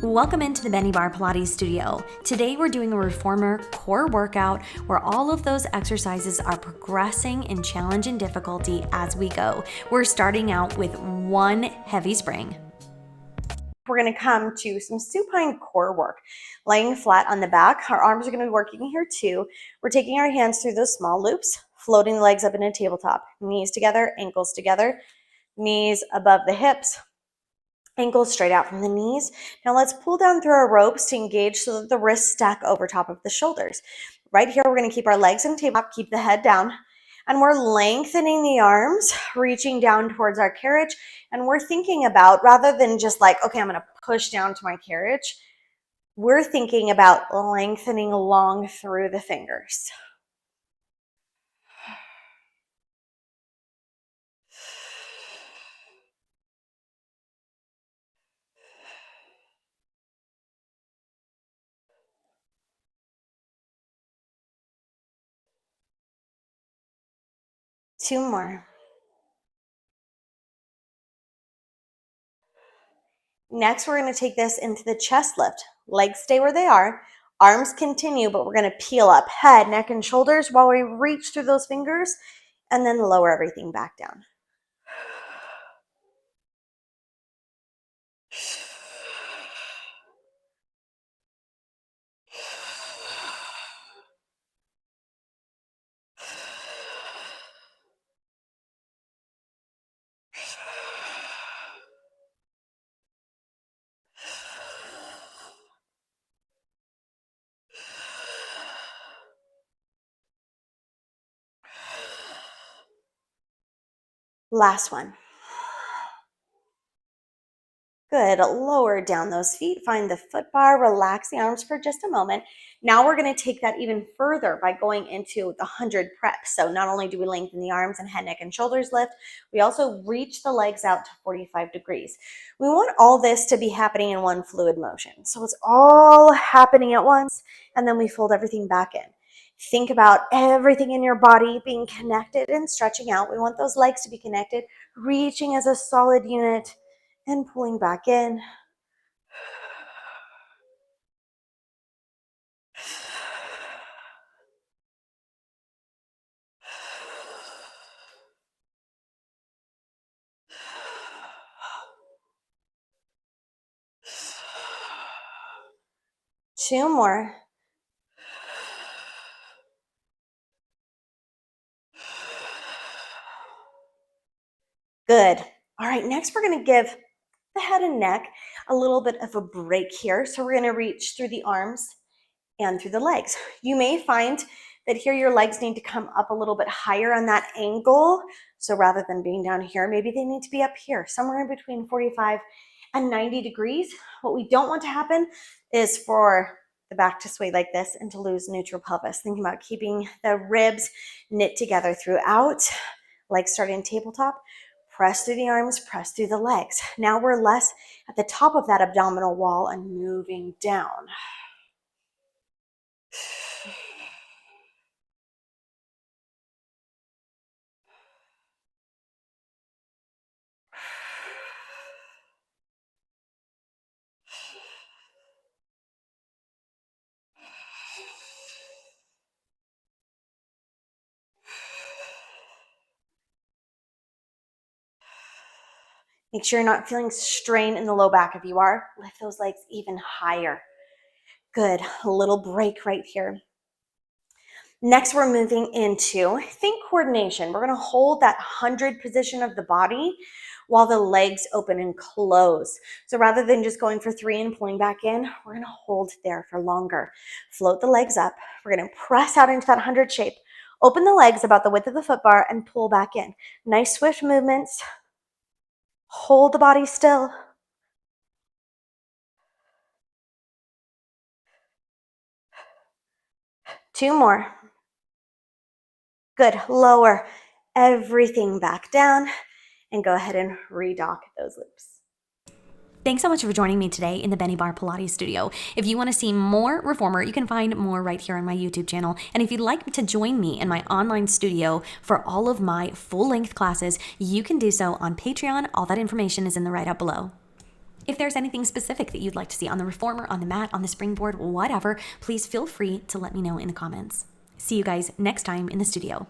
Welcome into the Benniebarrefitness Pilates studio. Today we're doing a reformer core workout where all of those exercises are progressing in challenge and difficulty as we go. We're starting out with one heavy spring. We're going to come to some supine core work, laying flat on the back. Our arms are going to be working here too. We're taking our hands through those small loops, floating the legs up in a tabletop, knees together, ankles together, knees above the hips, ankles straight out from the knees. Now let's pull down through our ropes to engage so that the wrists stack over top of the shoulders. Right here, we're going to keep our legs in tabletop, keep the head down, and we're lengthening the arms, reaching down towards our carriage, and we're thinking about, rather than just like, okay, I'm going to push down to my carriage, we're thinking about lengthening along through the fingers. Two more. Next, we're going to take this into the chest lift. Legs stay where they are. Arms continue, but we're going to peel up head, neck, and shoulders while we reach through those fingers and then lower everything back down. Last one. Good. Lower down those feet. Find the foot bar. Relax the arms for just a moment. Now we're going to take that even further by going into the 100 preps. So not only do we lengthen the arms and head, neck, and shoulders lift, we also reach the legs out to 45 degrees. We want all this to be happening in one fluid motion. So it's all happening at once, and then we fold everything back in. Think about everything in your body being connected and stretching out. We want those legs to be connected, reaching as a solid unit, and pulling back in. Two more. Good. All right, next we're going to give the head and neck a little bit of a break here. So we're going to reach through the arms and through the legs. You may find that here your legs need to come up a little bit higher on that angle. So rather than being down here, maybe they need to be up here, somewhere in between 45 and 90 degrees. What we don't want to happen is for the back to sway like this and to lose neutral pelvis. Thinking about keeping the ribs knit together throughout, legs starting tabletop. Press through the arms, press through the legs. Now we're less at the top of that abdominal wall and moving down. Make sure you're not feeling strain in the low back. If you are, lift those legs even higher. Good. A little break right here. Next, we're moving into think coordination. We're going to hold that 100 position of the body while the legs open and close. So rather than just going for 3 and pulling back in, we're going to hold there for longer. Float the legs up. We're going to press out into that 100 shape. Open the legs about the width of the foot bar and pull back in. Nice swift movements. Hold the body still. Two more. Good. Lower everything back down and go ahead and redock those loops. Thanks so much for joining me today in the Benniebarrefitness Pilates studio. If you want to see more reformer, you can find more right here on my YouTube channel. And if you'd like to join me in my online studio for all of my full-length classes, you can do so on Patreon. All that information is in the write-up below. If there's anything specific that you'd like to see on the reformer, on the mat, on the springboard, whatever, please feel free to let me know in the comments. See you guys next time in the studio.